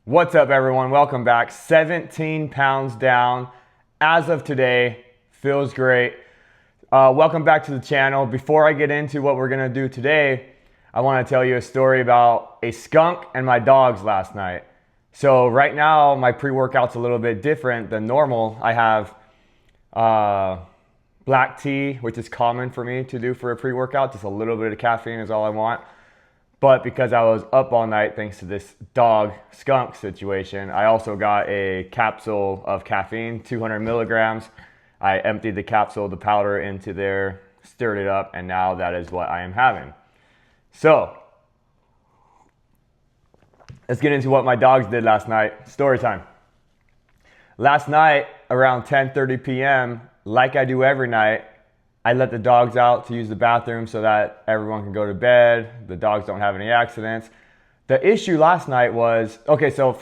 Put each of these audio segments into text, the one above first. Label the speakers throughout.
Speaker 1: What's up, everyone? Welcome back. 17 pounds down as of today. Feels great. Welcome back to the channel. Before I get into what we're going to do today, I want to tell you a story about a skunk and my dogs last night. So right now, my pre-workout's a little bit different than normal. I have black tea, which is common for me to do for a pre-workout. Just a little bit of caffeine is all I want. But because I was up all night thanks to this dog skunk situation, I also got a capsule of caffeine, 200 milligrams. I emptied the capsule, the powder into there, stirred it up, and now that is what I am having. So, let's get into what my dogs did last night. Story time. Last night, around 10:30 p.m., like I do every night, I let the dogs out to use the bathroom so that everyone can go to bed. The dogs don't have any accidents. The issue last night was, okay, so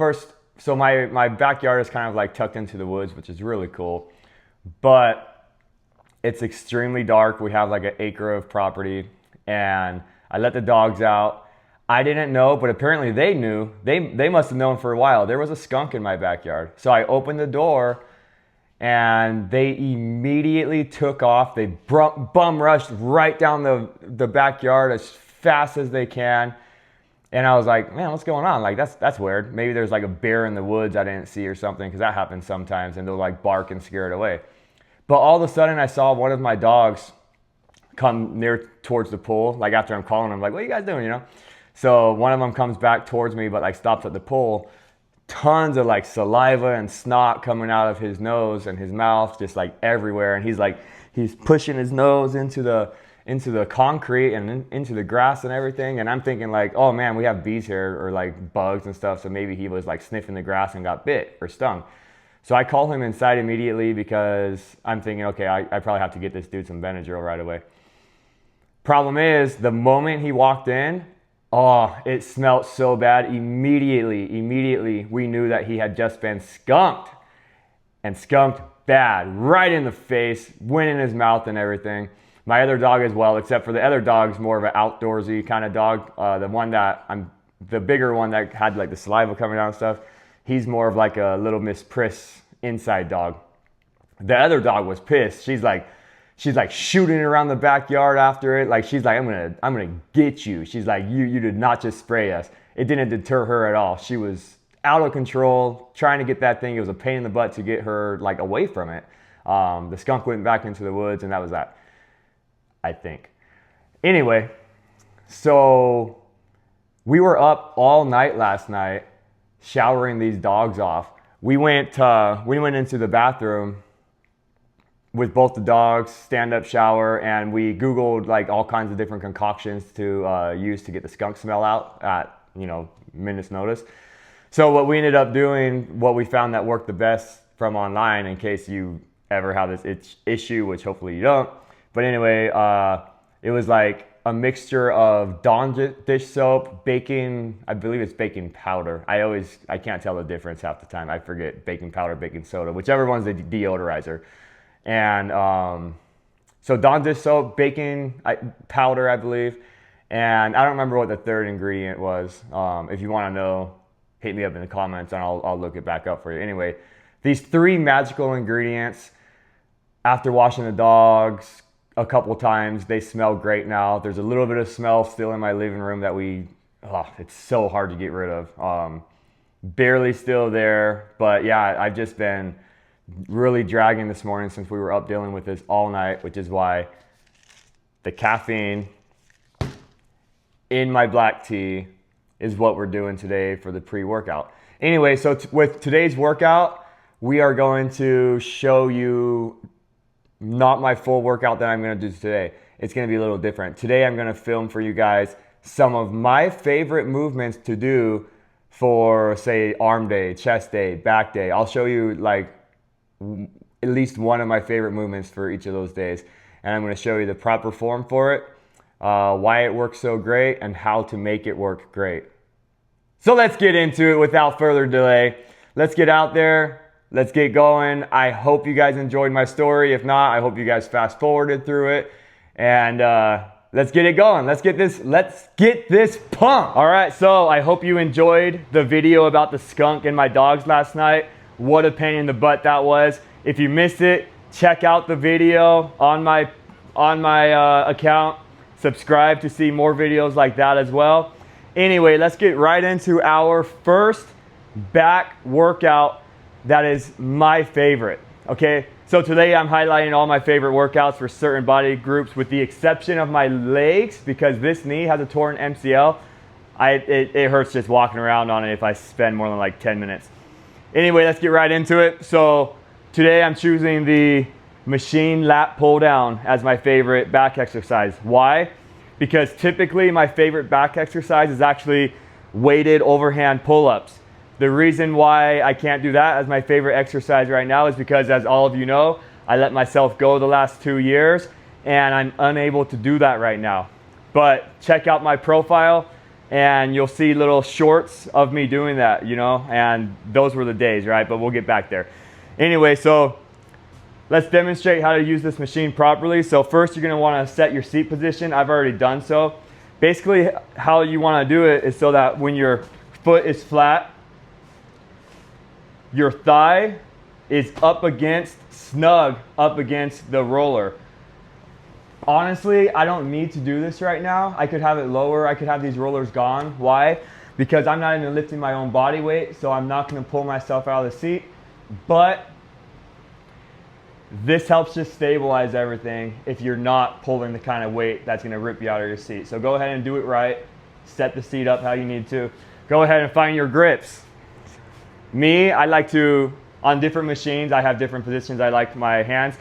Speaker 1: my backyard is kind of like tucked into the woods, which is really cool. But it's extremely dark. We have like an acre of property and I let the dogs out. I didn't know, but apparently they knew. They must have known for a while. There was a skunk in my backyard. So I opened the door and they immediately took off. They bum rushed right down the backyard as fast as they can. And I was like, man, what's going on? Like, that's weird. Maybe there's like a bear in the woods I didn't see or something, because that happens sometimes, and they'll like bark and scare it away. But all of a sudden I saw one of my dogs come near towards the pool. Like after I'm calling them, like, what are you guys doing, So one of them comes back towards me, but like stops at the pool. Tons of like saliva and snot coming out of his nose and his mouth, just like everywhere. And he's pushing his nose into the concrete and into the grass and everything. And I'm thinking like, oh man, we have bees here or like bugs and stuff. So maybe he was like sniffing the grass and got bit or stung. So I call him inside immediately because I'm thinking, okay, I probably have to get this dude some Benadryl right away. Problem is, the moment he walked in, oh, it smelled so bad. Immediately, we knew that he had just been skunked. And skunked bad, right in the face, went in his mouth and everything. My other dog as well, except for the other dog's more of an outdoorsy kind of dog. The bigger one that had like the saliva coming out and stuff, he's more of like a little Miss Priss inside dog. The other dog was pissed. She's like shooting around the backyard after it. Like she's like, I'm gonna get you. She's like, you did not just spray us. It didn't deter her at all. She was out of control, trying to get that thing. It was a pain in the butt to get her like away from it. The skunk went back into the woods, and that was that, I think. Anyway, so we were up all night last night, showering these dogs off. We went into the bathroom with both the dogs, stand-up shower, and we Googled like all kinds of different concoctions to use to get the skunk smell out at minutes notice. So what we ended up doing, what we found that worked the best from online, in case you ever have this issue, which hopefully you don't. But anyway, it was like a mixture of Dawn dish soap, baking, I believe it's baking powder. I can't tell the difference half the time. I forget baking powder, baking soda, whichever one's the deodorizer. And so Dawn dish soap, baking powder, I believe. And I don't remember what the third ingredient was. If you want to know, hit me up in the comments and I'll look it back up for you. Anyway, these three magical ingredients, after washing the dogs a couple times, they smell great now. There's a little bit of smell still in my living room that it's so hard to get rid of. Barely still there, but yeah, I've just been really dragging this morning since we were up dealing with this all night, which is why the caffeine in my black tea is what we're doing today for the pre-workout. Anyway, so with today's workout, we are going to show you not my full workout that I'm going to do today. It's going to be a little different. Today I'm going to film for you guys some of my favorite movements to do for, say, arm day, chest day, back day. I'll show you like at least one of my favorite movements for each of those days, and I'm going to show you the proper form for it, why it works so great, and how to make it work great. So let's get into it without further delay. Let's get out there. Let's get going. I hope you guys enjoyed my story. If not, I hope you guys fast forwarded through it. And let's get it going. Let's get this pumped. All right, so I hope you enjoyed the video about the skunk and my dogs last night. What a pain in the butt that was. If you missed it, check out the video on my account. Subscribe to see more videos like that as well. Anyway, let's get right into our first back workout that is my favorite. Okay, so today I'm highlighting all my favorite workouts for certain body groups with the exception of my legs, because this knee has a torn MCL. It hurts just walking around on it if I spend more than like 10 minutes. Anyway, let's get right into it. So today I'm choosing the machine lat pull down as my favorite back exercise. Why? Because typically my favorite back exercise is actually weighted overhand pull-ups. The reason why I can't do that as my favorite exercise right now is because, as all of you know, I let myself go the last 2 years and I'm unable to do that right now. But check out my profile and you'll see little shorts of me doing that, you know, and those were the days, right? But we'll get back there. Anyway, so let's demonstrate how to use this machine properly. So first you're gonna wanna set your seat position. I've already done so. Basically how you wanna do it is so that when your foot is flat, your thigh is snug up against the roller. Honestly, I don't need to do this right now. I could have it lower. I could have these rollers gone. Why? Because I'm not even lifting my own body weight, so I'm not gonna pull myself out of the seat. But this helps just stabilize everything if you're not pulling the kind of weight that's gonna rip you out of your seat. So go ahead and do it right. Set the seat up how you need to. Go ahead and find your grips. Me, I like to, on different machines, I have different positions I like my hands.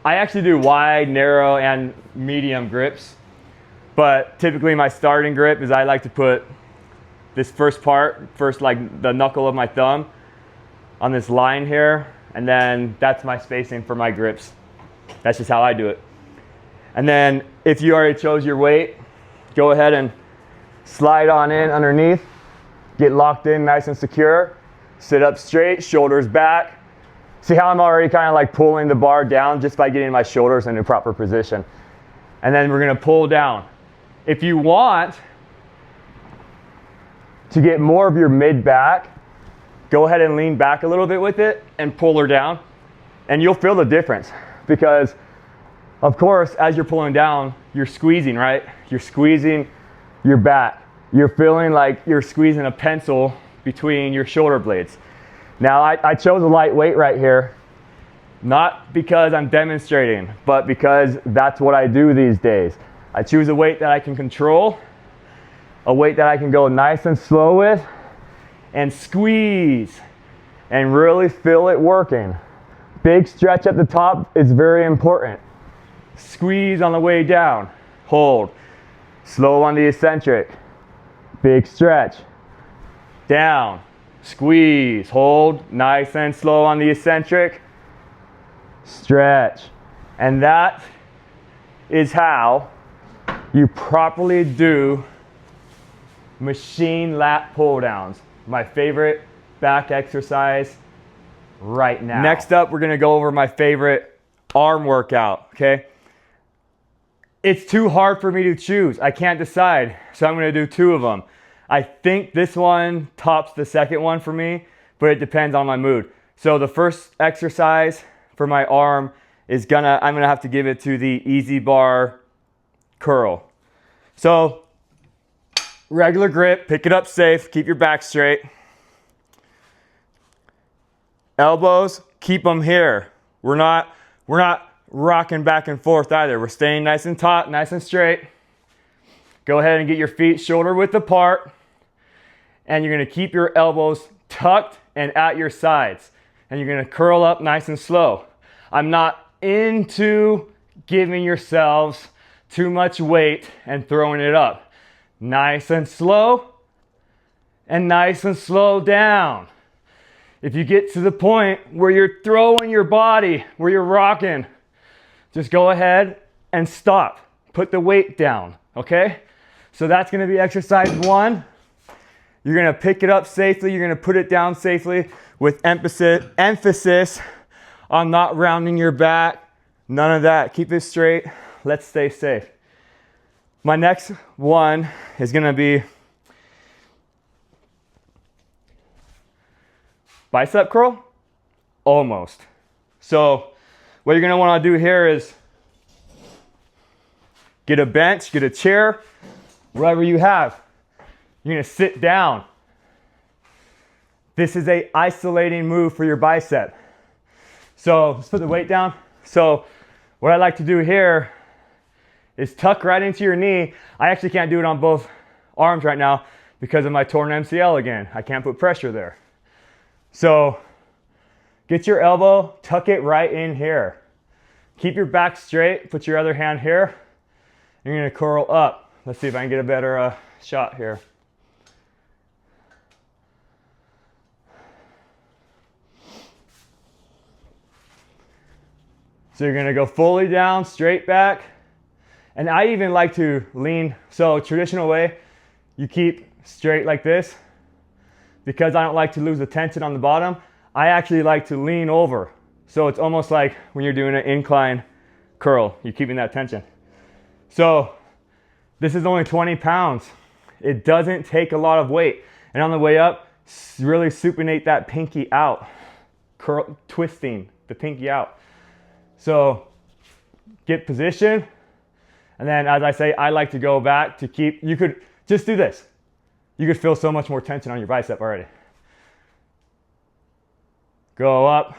Speaker 1: I actually do wide, narrow, and medium grips. But typically my starting grip is I like to put this first like the knuckle of my thumb on this line here. And then that's my spacing for my grips. That's just how I do it. And then if you already chose your weight, go ahead and slide on in underneath. Get locked in nice and secure. Sit up straight, shoulders back. See how I'm already kind of like pulling the bar down just by getting my shoulders in the proper position. And then we're gonna pull down. If you want to get more of your mid back, go ahead and lean back a little bit with it and pull her down. And you'll feel the difference because, of course, as you're pulling down, you're squeezing, right? You're squeezing your back. You're feeling like you're squeezing a pencil between your shoulder blades. Now, I chose a light weight right here, not because I'm demonstrating, but because that's what I do these days. I choose a weight that I can control, a weight that I can go nice and slow with, and squeeze, and really feel it working. Big stretch at the top is very important. Squeeze on the way down, hold. Slow on the eccentric, big stretch. Down, squeeze, hold, nice and slow on the eccentric, stretch. And that is how you properly do machine lat pull downs. My favorite back exercise right now. Next up, we're gonna go over my favorite arm workout, okay? It's too hard for me to choose. I can't decide, so I'm gonna do two of them. I think this one tops the second one for me, but it depends on my mood. So the first exercise for my arm is I'm gonna have to give it to the easy bar curl. So regular grip, pick it up safe, keep your back straight. Elbows, keep them here. We're not rocking back and forth either. We're staying nice and taut, nice and straight. Go ahead and get your feet shoulder width apart. And you're gonna keep your elbows tucked and at your sides. And you're gonna curl up nice and slow. I'm not into giving yourselves too much weight and throwing it up. Nice and slow, and nice and slow down. If you get to the point where you're throwing your body, where you're rocking, just go ahead and stop. Put the weight down, okay? So that's gonna be exercise one. You're gonna pick it up safely. You're gonna put it down safely with emphasis on not rounding your back. None of that. Keep it straight. Let's stay safe. My next one is gonna be bicep curl, almost. So what you're gonna wanna do here is get a bench, get a chair, whatever you have. You're gonna sit down. This is a isolating move for your bicep. So let's put the weight down. So what I like to do here is tuck right into your knee. I actually can't do it on both arms right now because of my torn MCL again. I can't put pressure there. So get your elbow, tuck it right in here. Keep your back straight, put your other hand here. You're gonna curl up. Let's see if I can get a better shot here. So you're gonna go fully down, straight back. And I even like to lean, so traditional way, you keep straight like this. Because I don't like to lose the tension on the bottom, I actually like to lean over. So it's almost like when you're doing an incline curl, you're keeping that tension. So this is only 20 pounds. It doesn't take a lot of weight. And on the way up, really supinate that pinky out. Curl, twisting the pinky out. So get position. And then as I say, I like to go back to keep, you could just do this. You could feel so much more tension on your bicep already. Go up.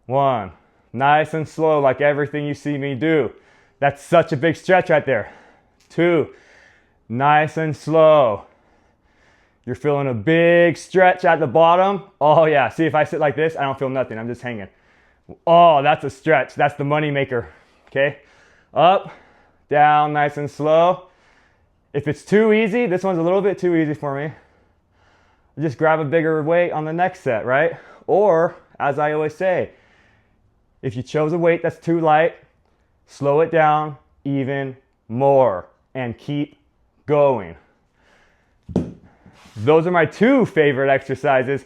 Speaker 1: 1. Nice and slow, like everything you see me do. That's such a big stretch right there. 2. Nice and slow. You're feeling a big stretch at the bottom. Oh yeah, see if I sit like this, I don't feel nothing, I'm just hanging. Oh, that's a stretch, that's the money maker, okay? Up, down, nice and slow. If it's too easy, this one's a little bit too easy for me. Just grab a bigger weight on the next set, right? Or, as I always say, if you chose a weight that's too light, slow it down even more and keep going. Those are my 2 favorite exercises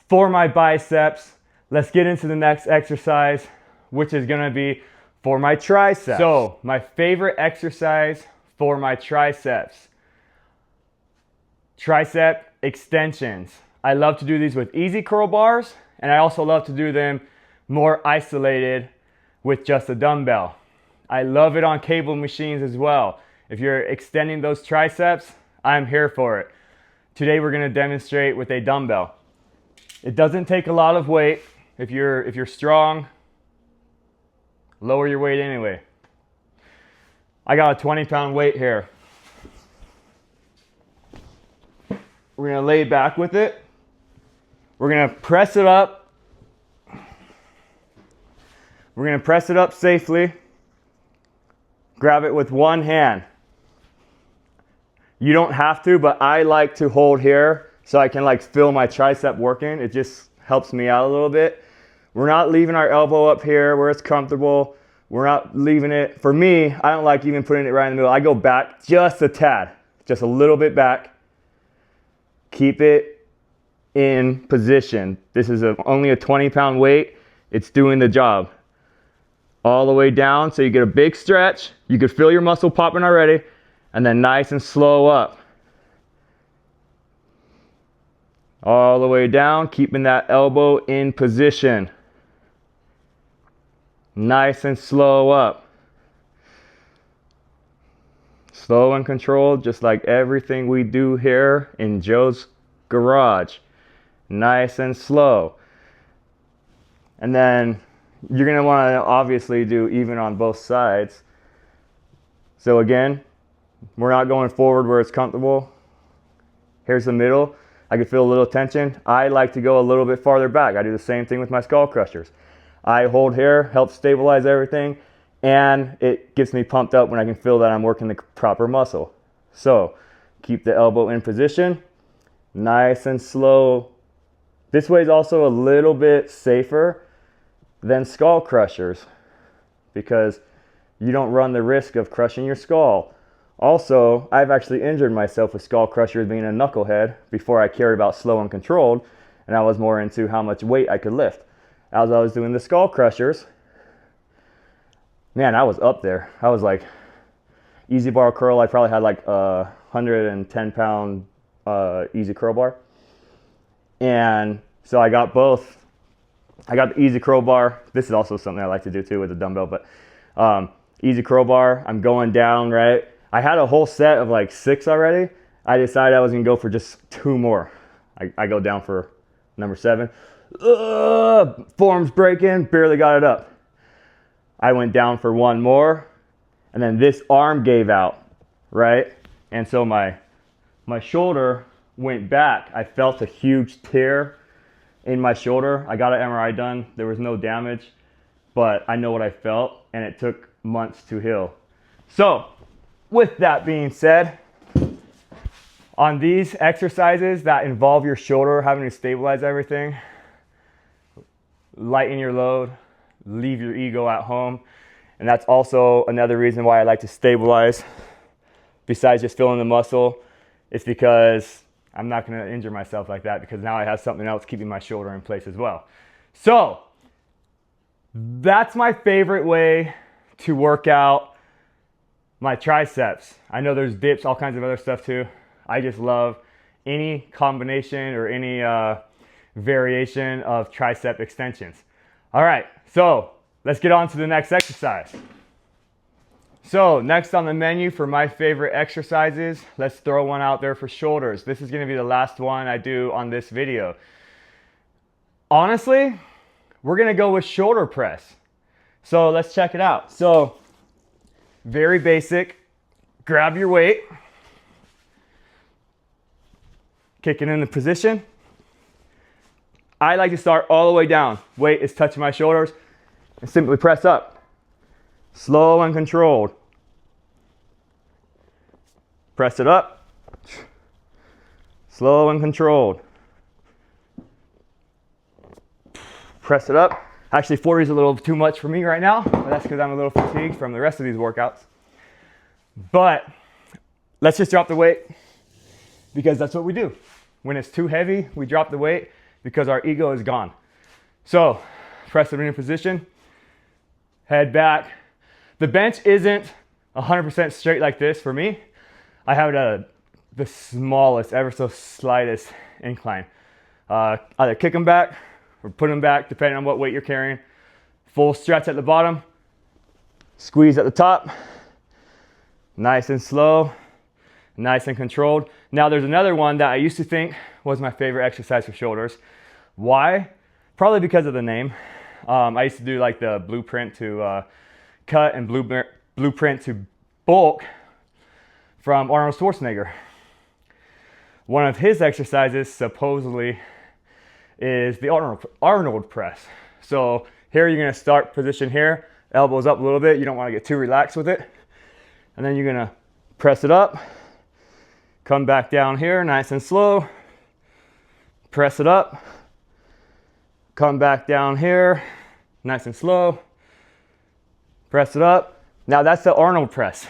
Speaker 1: for my biceps. Let's get into the next exercise, which is gonna be for my triceps. So, my favorite exercise for my triceps. Tricep extensions. I love to do these with easy curl bars, and I also love to do them more isolated with just a dumbbell. I love it on cable machines as well. If you're extending those triceps, I'm here for it. Today we're gonna demonstrate with a dumbbell. It doesn't take a lot of weight. If you're strong, lower your weight anyway. I got a 20-pound weight here. We're gonna lay back with it. We're gonna press it up. We're gonna press it up safely. Grab it with one hand. You don't have to, but I like to hold here so I can like feel my tricep working. It just helps me out a little bit. We're not leaving our elbow up here where it's comfortable. We're not leaving it. For me, I don't like even putting it right in the middle. I go back just a tad, just a little bit back. Keep it in position. This is only a 20-pound weight. It's doing the job. All the way down so you get a big stretch. You could feel your muscle popping already. And then nice and slow up. All the way down, keeping that elbow in position. Nice and slow up. Slow and controlled, just like everything we do here in Joe's garage. Nice and slow. And then you're gonna wanna obviously do even on both sides. So again, we're not going forward where it's comfortable. Here's the middle. I can feel a little tension. I like to go a little bit farther back. I do the same thing with my skull crushers. I hold here, help stabilize everything, and it gets me pumped up when I can feel that I'm working the proper muscle. So, keep the elbow in position, nice and slow. This way is also a little bit safer than skull crushers because you don't run the risk of crushing your skull. Also, I've actually injured myself with skull crushers being a knucklehead before I cared about slow and controlled, and I was more into how much weight I could lift. As I was doing the skull crushers, man, I was up there. I was like, easy bar curl. I probably had like a 110 pound easy curl bar. And so I got both. I got the easy curl bar. This is also something I like to do too with a dumbbell, but easy curl bar. I'm going down, right? I had a whole set of like 6 already. I decided I was gonna go for just 2 more. I go down for number 7. Form's breaking, barely got it up. I went down for 1 more, and then this arm gave out, right? And so my shoulder went back. I felt a huge tear in my shoulder. I got an MRI done. There was no damage, but I know what I felt, and it took months to heal. So, with that being said, on these exercises that involve your shoulder having to stabilize everything, lighten your load, leave your ego at home. And that's also another reason why I like to stabilize, besides just feeling the muscle. It's because I'm not going to injure myself like that, because now I have something else keeping my shoulder in place as well. So that's my favorite way to work out my triceps. I know there's dips, all kinds of other stuff too. I just love any combination or any variation of tricep extensions. All right, so let's get on to the next exercise. So next on the menu for my favorite exercises, let's throw one out there for shoulders. This is gonna be the last one I do on this video. Honestly, we're gonna go with shoulder press. So let's check it out. So very basic, grab your weight, kick it in the position. I like to start all the way down. Weight is touching my shoulders, and simply press up. Slow and controlled. Press it up. Slow and controlled. Press it up. Actually, 40 is a little too much for me right now, but that's because I'm a little fatigued from the rest of these workouts. But let's just drop the weight, because that's what we do. When it's too heavy, we drop the weight because our ego is gone. So press it in position, head back. The bench isn't 100% straight like this for me. I have it at the smallest, ever so slightest incline. Either kick them back or put them back, depending on what weight you're carrying. Full stretch at the bottom, squeeze at the top. Nice and slow, nice and controlled. Now there's another one that I used to think was my favorite exercise for shoulders. Why? Probably because of the name. I used to do like the blueprint to cut and blueprint to bulk from Arnold Schwarzenegger. One of his exercises supposedly is the Arnold press. So here you're gonna start position here, elbows up a little bit. You don't wanna get too relaxed with it. And then you're gonna press it up, come back down here, nice and slow. Press it up, come back down here, nice and slow. Press it up. Now that's the Arnold press.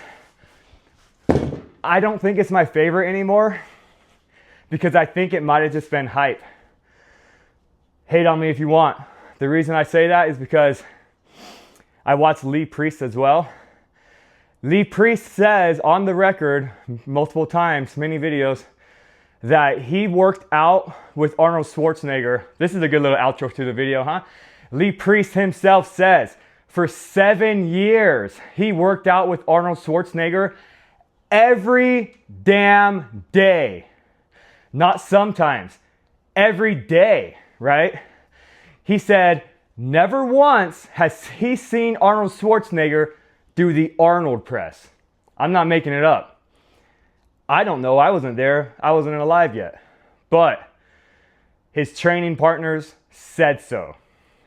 Speaker 1: I don't think it's my favorite anymore, because I think it might have just been hype. Hate on me if you want. The reason I say that is because I watched Lee Priest as well. Lee Priest says on the record multiple times, many videos, that he worked out with Arnold Schwarzenegger. This is a good little outro to the video, huh? Lee Priest himself says for 7 years he worked out with Arnold Schwarzenegger every damn day. Not sometimes, every day, right? He said never once has he seen Arnold Schwarzenegger do the Arnold press. I'm not making it up. I don't know, I wasn't there, I wasn't alive yet. But his training partners said so.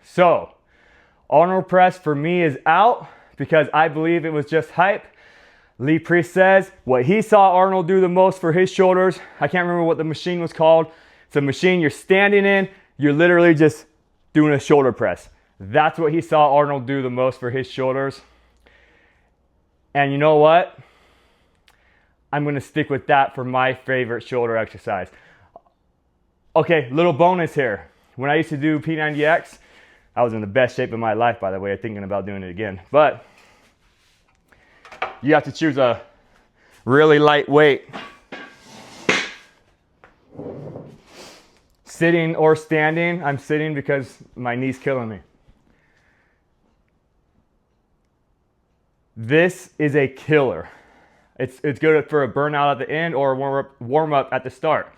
Speaker 1: So, Arnold press for me is out, because I believe it was just hype. Lee Priest says what he saw Arnold do the most for his shoulders, I can't remember what the machine was called. It's a machine you're standing in, you're literally just doing a shoulder press. That's what he saw Arnold do the most for his shoulders. And you know what? I'm gonna stick with that for my favorite shoulder exercise. Okay, little bonus here. When I used to do P90X, I was in the best shape of my life, by the way, thinking about doing it again. But you have to choose a Really lightweight. Sitting or standing. I'm sitting because my knee's killing me. This is a killer. It's good for a burnout at the end or a warm up at the start.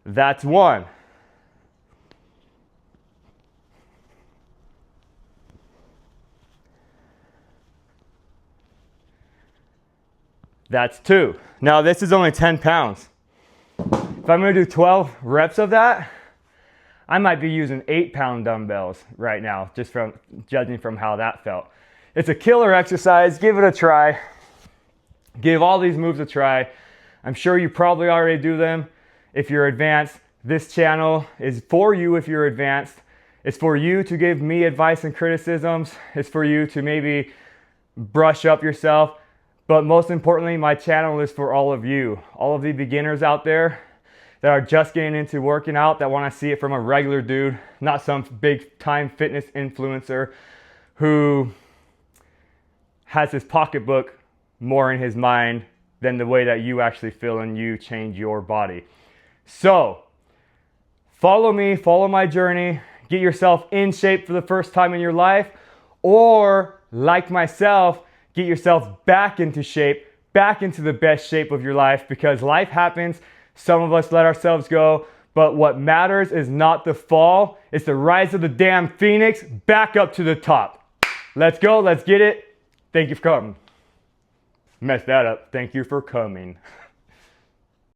Speaker 1: That's one. That's two. Now this is only 10 pounds. If I'm gonna do 12 reps of that, I might be using 8-pound dumbbells right now, just from judging from how that felt. It's a killer exercise. Give it a try. Give all these moves a try. I'm sure you probably already do them. If you're advanced, this channel is for you. If you're advanced, it's for you to give me advice and criticisms. It's for you to maybe brush up yourself. But most importantly, my channel is for all of you, all of the beginners out there that are just getting into working out, that want to see it from a regular dude, not some big time fitness influencer who has his pocketbook more in his mind than the way that you actually feel and you change your body. So follow me, follow my journey, get yourself in shape for the first time in your life, or like myself, get yourself back into shape, back into the best shape of your life, because life happens. Some of us let ourselves go, but what matters is not the fall, it's the rise of the damn phoenix back up to the top. Let's go, let's get it. Thank you for coming. Messed that up. Thank you for coming.